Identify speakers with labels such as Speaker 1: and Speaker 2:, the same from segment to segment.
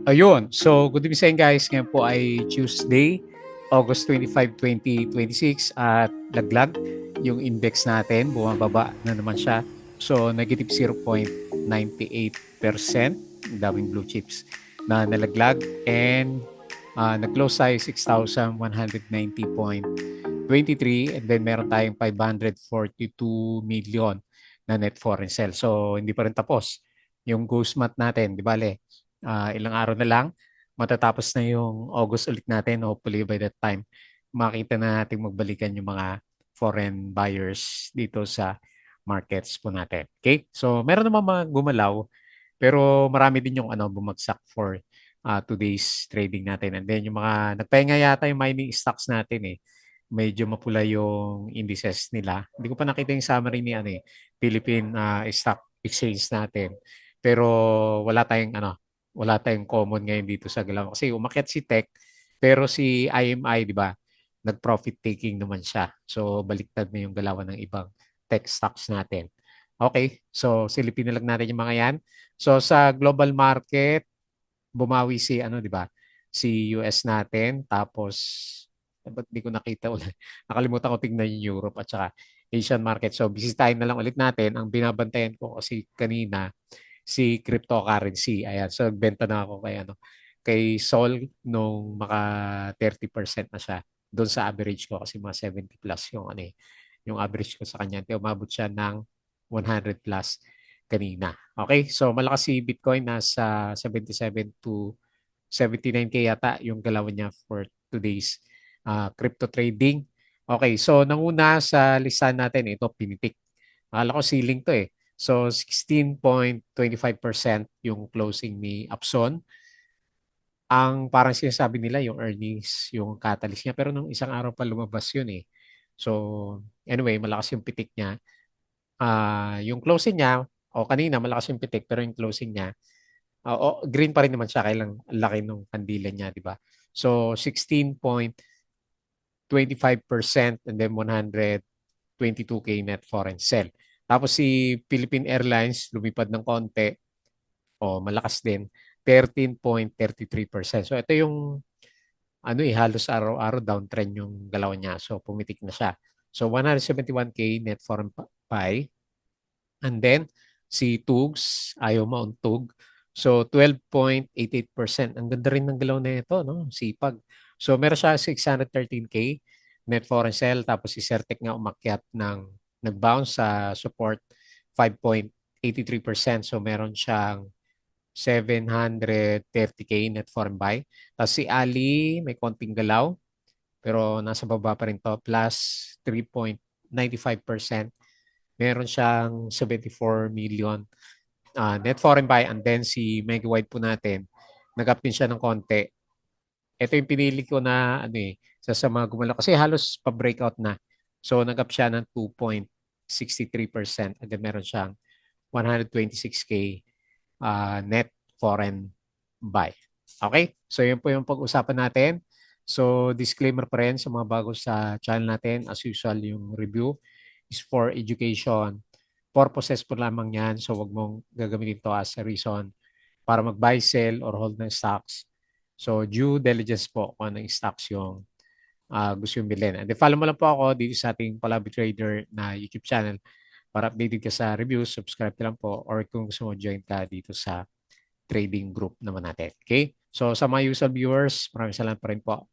Speaker 1: Ayun. So, good evening sa inyo guys. Ngayon po ay Tuesday, August 25, 2026 at laglag yung index natin. Bumababa na naman siya. So, negative 0.98%. Ang daming blue chips na nalaglag. And nag-close tayo 6,190.23 and then meron tayong 542 million na net foreign sale. So, hindi pa rin tapos yung ghost month natin. Di bale, ilang araw na lang, matatapos na yung August ulit natin. Hopefully by that time, makita na natin magbalikan yung mga foreign buyers dito sa markets po natin. Okay? So, meron naman mga gumalaw, pero marami din yung bumagsak for today's trading natin. And then yung mga nagpahinga yata yung mining stocks natin eh. Medyo mapula yung indices nila. Hindi ko pa nakita yung summary ni Philippine Stock Exchange natin. Pero wala tayong wala tayong common ngayon dito sa galaw. Kasi umakyat si Tech, pero si IMI, di ba? Nag-profit taking naman siya. So baliktad na yung galawan ng ibang tech stocks natin. Okay, so silipin na lang natin yung mga yan. So sa global market, bumawi si di ba? Si US natin, tapos ba't di ko nakita ulit? Nakalimutan ko tingnan yung Europe at saka Asian market. So bisitahin na lang ulit natin. Ang binabantayan ko kasi kanina si cryptocurrency. Ayan, so nagbenta na ako kay Sol nung maka 30% na siya. Doon sa average ko kasi mga 70 plus yung average ko sa kanya. Umabot siya ng 100 plus kanina. Okay, so malakas si Bitcoin, nasa 77 to 79K yata yung galaw niya for today's crypto trading. Okay, so nanguna sa listahan natin, ito pinitik. Akala ko ceiling to eh. So 16.25% yung closing ni Upson. Ang parang sinasabi nila yung earnings, yung catalyst niya. Pero nung isang araw pa lumabas yun eh. So anyway, malakas yung pitik niya. Yung closing niya, o kanina malakas yung pitik, pero yung closing niya, green pa rin naman siya, kailang laki ng kandila niya, di ba? So 16.25% and then 122K net foreign sale. Tapos si Philippine Airlines lumipad ng konti, malakas din, 13.33%. So ito yung halos araw-araw downtrend yung galaw niya. So pumitik na siya. So 171K net foreign buy. And then si Tugs, ayaw mauntog. So 12.88%. Ang ganda rin ng galaw na ito, no? Sipag. So meron siya 613K net foreign sale. Tapos si Certec nga umakyat nag-bounce sa support 5.83%. So meron siyang 730K net foreign buy. Tapos si Ali, may konting galaw, pero nasa baba pa rin to, plus 3.95%. Meron siyang 74 million net foreign buy. And then si Megawide po natin, nag-up din siya ng konti. Ito yung pinili ko na sa mga gumalaw. Kasi halos pa-breakout na. So nag-up siya ng 2.63%. And then meron siyang 126K net foreign buy. Okay? So yun po yung pag-usapan natin. So disclaimer pa rin sa mga bago sa channel natin. As usual, yung review is for education purposes po lamang yan. So wag mong gagamitin to as a reason para mag-buy, sell, or hold ng stocks. So due diligence po kung anong stocks yung gusto yung bilhin. And then follow mo lang po ako dito sa ating Palabi Trader na YouTube channel para updated ka sa reviews. Subscribe ka lang po, or kung gusto mo join ka dito sa trading group naman natin. Okay? So sa mga usual viewers, maraming salamat pa rin po.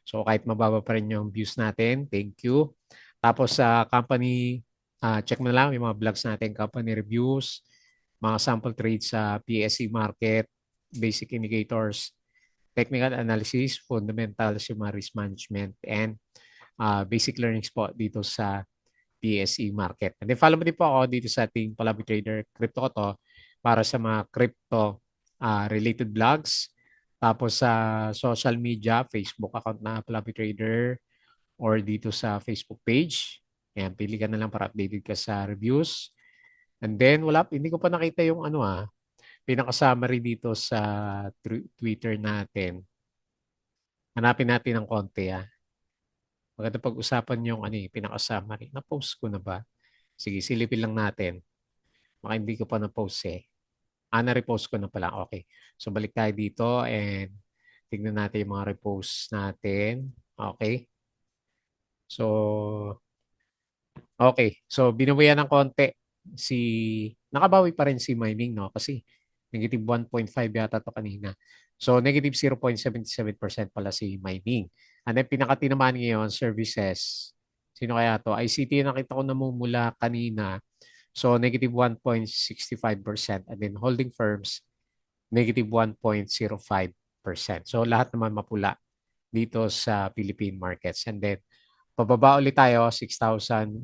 Speaker 1: So kahit mababa pa rin yung views natin, thank you. Tapos sa company, check mo na lang yung mga vlogs natin, company reviews, mga sample trades sa PSE market, basic indicators, technical analysis, fundamentals, yung mga risk management, and basic learnings po dito sa PSE market. And then follow mo din po ako dito sa ating Palabi Trader Crypto ko to para sa mga crypto related vlogs. Tapos sa social media, Facebook account na Palabi Trader, or dito sa Facebook page. Ayan, pili ka na lang para updated ka sa reviews. And then hindi ko pa nakita yung pinaka-summary dito sa Twitter natin. Hanapin natin ng konti Maganda pag-usapan yung pinaka-summary. Na-post ko na ba? Sige, silipin lang natin. Baka hindi ko pa na-post eh. Na-repost ko na pala. Okay. So, balik tayo dito and tignan natin yung mga repost natin. Okay. So, okay. So, binawian ng konti si, nakabawi pa rin si mining, no? Kasi negative 1.5 yata to kanina. So, negative 0.77% pala si mining. And then, pinakatinamaan ngayon, services. Sino kaya to? ICT, nakita ko namumula kanina. So, negative 1.65%. And then, holding firms, negative 1.05%. So, lahat naman mapula dito sa Philippine markets. And then, pababa ulit tayo, 6,190.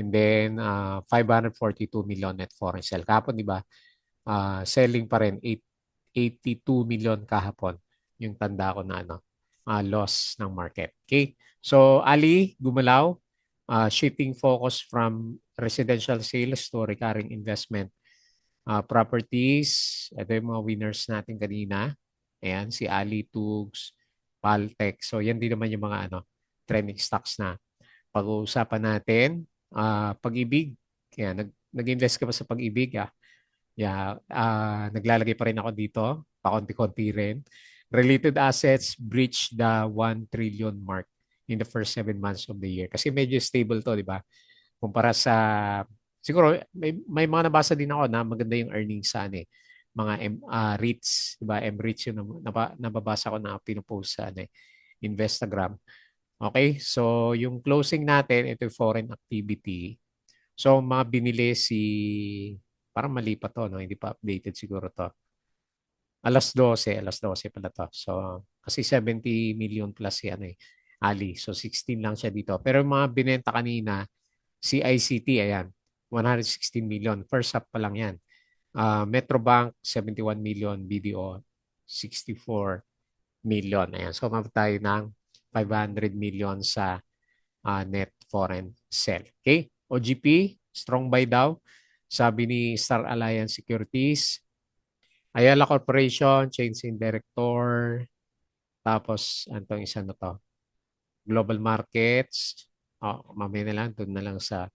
Speaker 1: And then, 542 million net foreign sale. Kahapon, di ba? Selling pa rin, 82 million kahapon. Yung tanda ko na loss ng market. Okay? So, Ali, gumalaw. Shifting focus from residential sales to recurring investment properties. Ito yung mga winners natin kanina. Ayan, si Ali Tugs, Paltech. So, yan din naman yung mga trending stocks na pag-uusapan natin. Pag-ibig. Kaya, nag-invest ka ba sa pag-ibig? Yeah, naglalagay pa rin ako dito. Pakonti-konti rin. Related assets breach the 1 trillion mark in the first 7 months of the year. Kasi medyo stable to, di ba? Kumpara sa, siguro, may mga nabasa din ako na maganda yung earnings sa mga REITs, di ba? M-REITs yung nababasa ko na pinupost sa Instagram. Okay, so yung closing natin, ito yung foreign activity. So, mga binili parang mali pa to, no? Hindi pa updated siguro to. Alas 12 pala to. So, kasi 70 million plus si Ali. So, 16 lang siya dito. Pero yung mga binenta kanina, CICT, ayan, 116 million. First half pa lang yan. Metrobank, 71 million. BDO, 64 million. Ayan. So, mabot tayo ng 500 million sa net foreign sale. Okay? OGP, strong buy daw. Sabi ni Star Alliance Securities. Ayala Corporation, change in director. Tapos, antong isa na to? Global Markets. Mamaya na lang. Doon na lang sa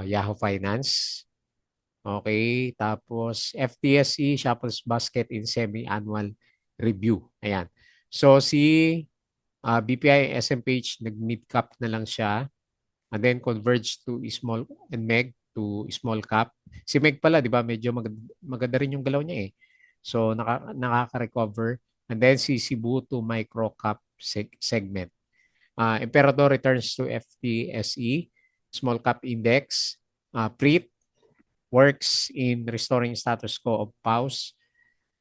Speaker 1: Yahoo Finance. Okay. Tapos, FTSE, Shuffles Basket in Semi-Annual Review. Ayan. So, si BPI SMPH, nag-mid cap na lang siya. And then converge to small and MEG to small cap. Si MEG pala, di ba, medyo maganda rin yung galaw niya eh. So, nakaka-recover. And then si Cebu to micro cap segment. Emperador returns to FTSE, small cap index. PRIT works in restoring status quo of PAUS.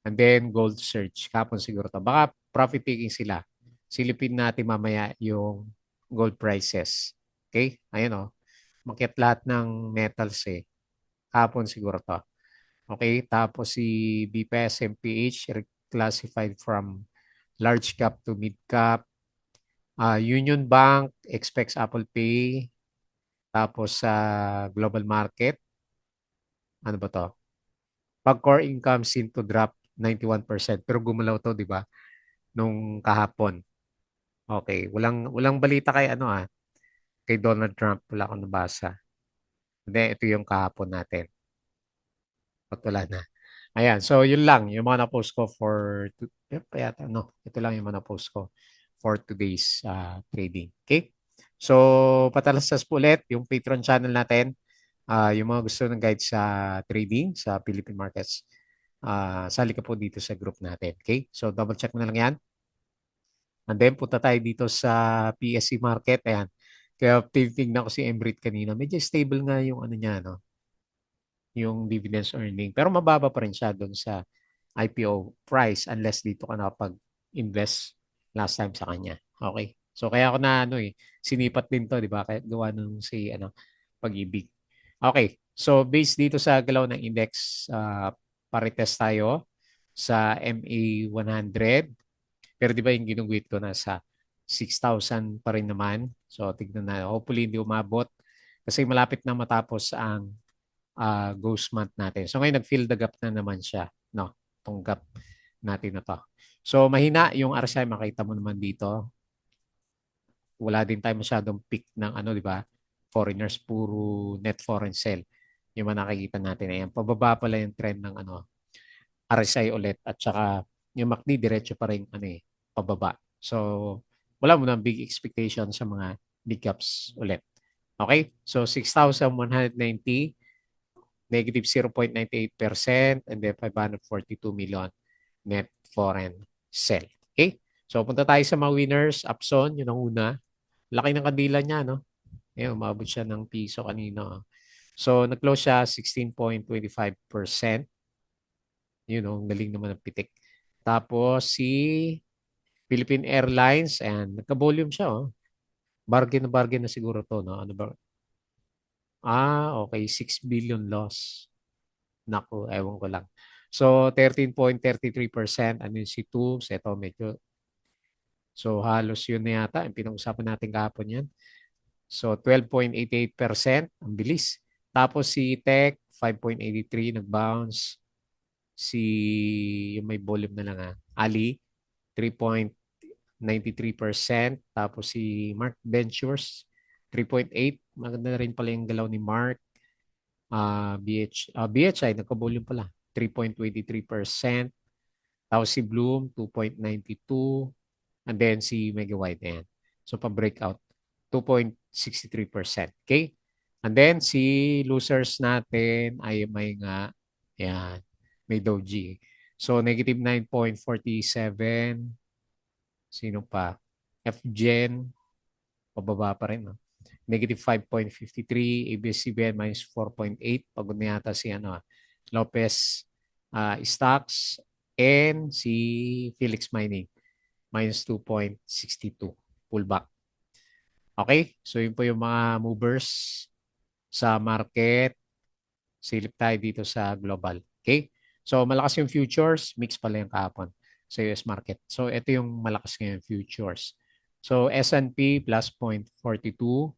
Speaker 1: And then gold surge. Kapon siguro to. Baka profit taking sila. Silipin natin mamaya yung gold prices. Okay? Ayan o. Makiat lahat ng metals eh. Kapon siguro to. Okay? Tapos si BPS MPH reclassified from large cap to mid cap. Union Bank expects Apple Pay. Tapos sa global market. Ano ba to? Pag core income seem to drop 91%. Pero gumalaw to, di ba? Nung kahapon. Okay. Walang balita kay kay Donald Trump. Wala akong nabasa. Hindi, ito yung kahapon natin. At wala na. Ayan. So, yun lang. Yung mga na-post ko for, yata, no. Ito lang yung mga na-post ko for today's trading. Okay? So, patalastas po ulit yung Patreon channel natin. Yung mga gusto ng guide sa trading sa Philippine markets, sali ka po dito sa group natin. Okay? So, double check mo na lang yan. And then, punta tayo dito sa PSC market. Ayan. Kaya titignan ko si Emrit kanina. Medyo stable nga yung niya, no? Yung dividends earning. Pero mababa pa rin siya doon sa IPO price unless dito ka nakapag-invest last time sa kanya. Okay? So, kaya ako na sinipat din to, di ba? Kaya gawa nung si pag-ibig. Okay. So, based dito sa galaw ng index, paritest tayo sa MA 100. Pero di ba yung ginuguhit ko nasa 6,000 pa rin naman. So, tignan na. Hopefully, hindi umabot. Kasi malapit na matapos ang ghost month natin. So, ngayon, nag-fill the gap na naman siya. No? Itong gap natin na to. So, mahina yung RSI. Makita mo naman dito. Wala din tayo masyadong peak ng di ba? Foreigners, puro net foreign sale. Yung mga nakikita natin. Ayan, pababa pala yung trend ng RSI ulit at saka yung MACD diretso pa rin pababa. So, wala mo ng big expectation sa mga big caps ulit. Okay? So, 6,190, negative 0.98%, and then 542 million net foreign sell. Okay? So, punta tayo sa mga winners. Upson, yun ang una. Laki ng kandila niya, no? Ayun, umabot siya ng piso kanino. So, nag-close siya 16.25%. Yun, oh, galing naman ng pitik. Tapos, si Philippine Airlines, and nagka-volume siya, oh. Bargain na bargain na siguro to, no? Ano ba? Okay. 6 billion loss. Naku, ewan ko lang. So, 13.33%. Ano yung si 2? Ito, medyo. So, halos yun na yata. Ang pinag-usapan natin kahapon yan. So, 12.88%. Ang bilis. Tapos si Tech, 5.83, nag-bounce. Si, yung may volume na lang Ali, 3.93%. Tapos si Mark Ventures, 3.8. Maganda na rin pala yung galaw ni Mark. BHI, nagka-volume pala, 3.23%. Tapos si Bloom, 2.92. And then si Megawide, ayan. So, pa-breakout, 2.63%. Okay? And then, si losers natin ay may ayan, may Doji. So, negative 9.47. Sino pa? FGen, pababa pa rin. No? Negative 5.53. ABS-CBN minus 4.8. Pagod na yata si Lopez Stocks. And si Felix Mining minus 2.62. Pullback. Okay? So, yun po yung mga movers sa market. Silip tayo dito sa global. Okay? So, malakas yung futures. Mix pala yung kahapon sa US market. So, ito yung malakas ngayon futures. So, S&P plus 0.42.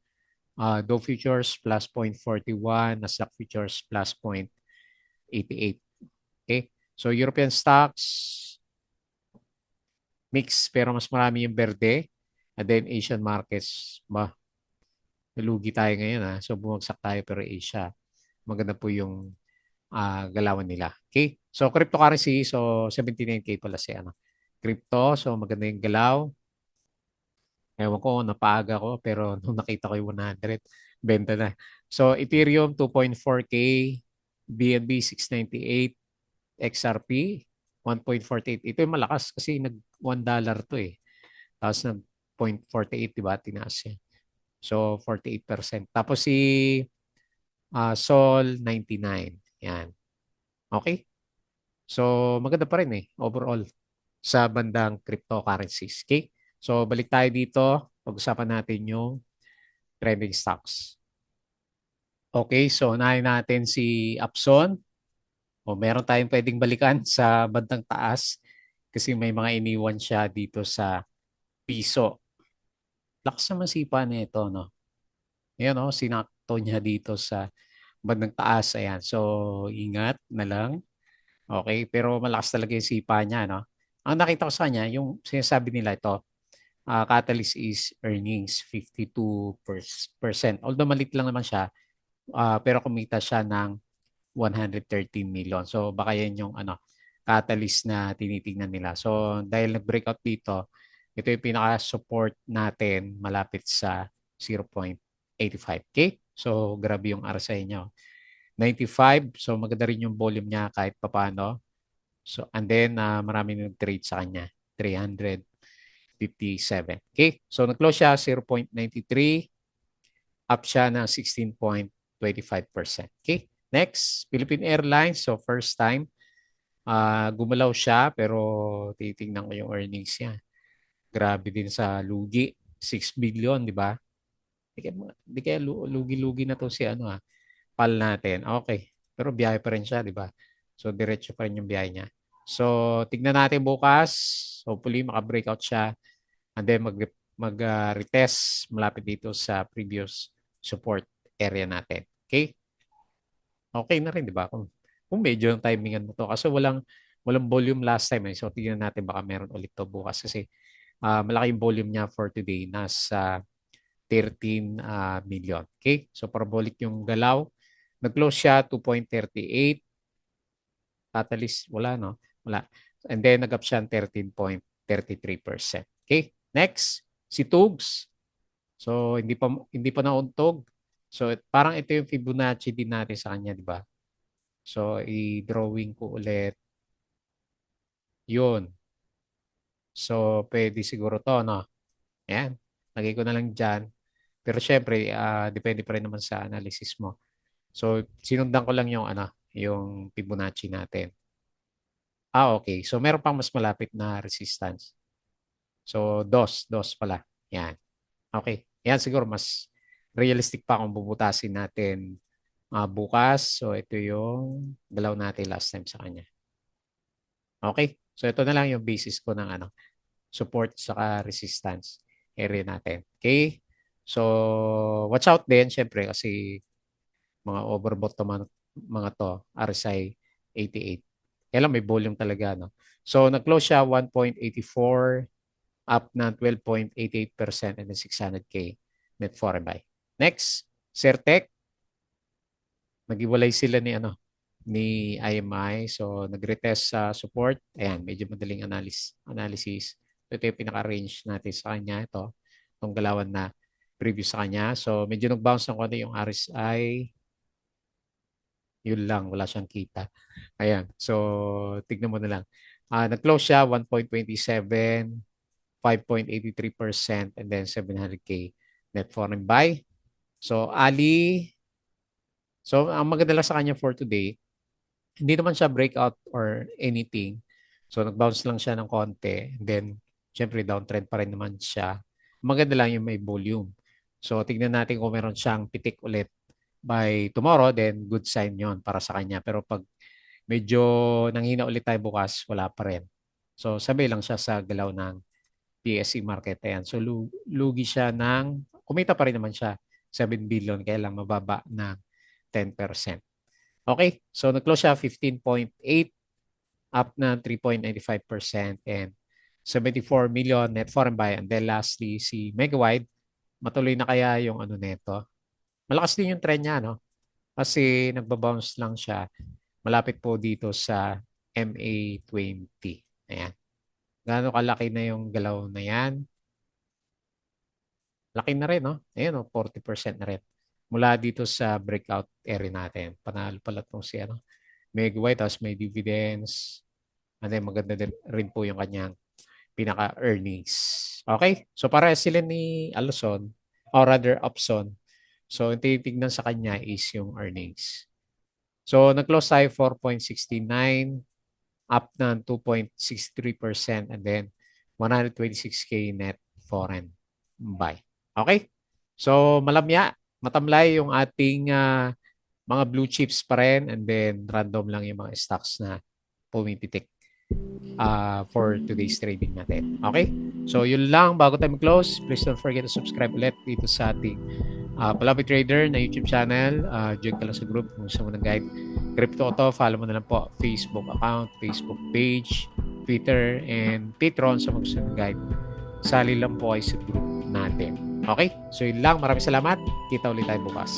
Speaker 1: Dow Futures plus 0.41. Nasdaq Futures plus 0.88. Okay? So, European stocks, mix pero mas marami yung berde. And then Asian markets, nalugi tayo ngayon So bumagsak tayo pero Asia, maganda po yung galawan nila. Okay? So cryptocurrency, so 79K pala si crypto, so maganda yung galaw. Ewan ko, napaaga ko pero nung nakita ko yung 100, benta na. So Ethereum 2.4K, BNB 698, XRP 1.48. Ito yung malakas kasi nag $1 to eh. Tapos nag 0.48, diba? Tinaas yan. So, 48%. Tapos si Sol, 99. Yan. Okay? So, maganda pa rin overall sa bandang cryptocurrencies. Okay? So, balik tayo dito. Pag-usapan natin yung trending stocks. Okay, so unahin natin si Upson. Meron tayong pwedeng balikan sa bandang taas kasi may mga iniwan siya dito sa piso. Lakas naman sipa na ito, no? Ayan, sinakto niya dito sa bandang taas. Ayan. So, ingat na lang. Okay. Pero malakas talaga yung sipa niya, no? Ang nakita ko sa kanya, yung sinasabi nila ito, catalyst is earnings 52%. Although malit lang naman siya, pero kumita siya ng 113 million. So, baka yan yung catalyst na tinitingnan nila. So, dahil nag-breakout dito, ito yung pinaka-support natin malapit sa 0.85. Okay? So, grabe yung RSI niya. 95. So, maganda rin yung volume niya kahit papano. So, and then, marami nag-trade sa kanya. 357. Okay? So, nag-close siya 0.93. Up siya ng 16.25%. Okay? Next, Philippine Airlines. So, first time, gumalaw siya pero titingnan ko yung earnings niya. Grabe din sa lugi. 6 billion, di ba? Di kaya lugi-lugi na to si pal natin. Okay. Pero biyahe pa rin siya, di ba? So, diretso pa rin yung biyahe niya. So, tignan natin bukas. Hopefully, maka-breakout siya. And then, retest malapit dito sa previous support area natin. Okay? Okay na rin, di ba? Kung medyo yung timingan mo to. Kasi walang volume last time. So, tignan natin baka meron ulit to bukas. Kasi malaki yung volume niya for today. Nasa 13 million. Okay? So, parabolic yung galaw Nag-close siya 2.38. Catalyst, wala, no? Wala. And then, nag-up siya 13.33%. Okay? Next, si Tugs. So, hindi pa nauntog. So, parang ito yung Fibonacci din natin sa kanya, di ba? So, i-drawing ko ulit. Yun. So, pwede siguro to, no? Ayan. Lagay ko na lang dyan. Pero syempre, depende pa rin naman sa analysis mo. So, sinundan ko lang yung, yung Fibonacci natin. Okay. So, meron pang mas malapit na resistance. So, dos pala. Yan. Okay. Yan siguro mas realistic pa kung bubutasin natin bukas. So, ito yung galaw natin last time sa kanya. Okay. So, ito na lang yung basis ko ng support sa resistance area natin. Okay. So, watch out din syempre kasi mga overbought to mga to, RSI 88. Kaya lang may volume talaga, no? So, nag-close siya 1.84, up na 12.88% and then 600K net foreign buy. Next, Certec. Nag-iwalay sila ni IMI. So, nag-retest sa support. Ayan, medyo madaling analysis. Ito yung pinaka-range natin sa kanya. Itong galawan na previous sa kanya. So, medyo nag-bounce ng konti yung RSI. Yun lang, wala siyang kita. Ayan, so tignan mo na lang. Nag-close siya 1.27, 5.83%, and then 700K net foreign buy. So, so ang maganda lang sa kanya for today, hindi naman siya breakout or anything. So, nag-bounce lang siya ng konti. And then, syempre, downtrend pa rin naman siya. Maganda lang yung may volume. So, tignan natin kung meron siyang pitik ulit by tomorrow, then good sign yon para sa kanya. Pero pag medyo nanghina ulit tayo bukas, wala pa rin. So, sabay lang siya sa galaw ng PSE market. Ayan. So, lugi siya kumita pa rin naman siya, 7 billion, kaya lang mababa ng 10%. Okay, so nag-close siya 15.8, up na 3.95% and 74 million net foreign buy. And then lastly, si Megawide, matuloy na kaya yung neto? Malakas din yung trend niya, no? Kasi nagbabounce lang siya. Malapit po dito sa MA20. Ayan. Gaano kalaki na yung galaw na yan? Laki na rin, no? Ayan, 40% na rin. Mula dito sa breakout area natin. Panalo pala itong si Megawide, tapos may dividends. And then maganda din rin po yung kanyang pinaka-earnings. Okay? So para sila ni Alson, or rather Upson. So yung titignan sa kanya is yung earnings. So nag-close tayo 4.69, up na 2.63%, and then 126K net foreign buy. Okay? So matamlay yung ating mga blue chips pa rin, and then random lang yung mga stocks na pumipitik for today's trading natin. Okay? So, yun lang. Bago tayo mag-close, please don't forget to subscribe ulit dito sa ating Palabay Trader na YouTube channel. Join ka lang sa group kung gusto mo ng guide. Crypto Auto, follow mo na lang po. Facebook account, Facebook page, Twitter, and Patreon sa mga gusto ng guide. Sali lang po kayo sa group natin. Okay? So, yun lang. Maraming salamat. Kita ulit tayo bukas.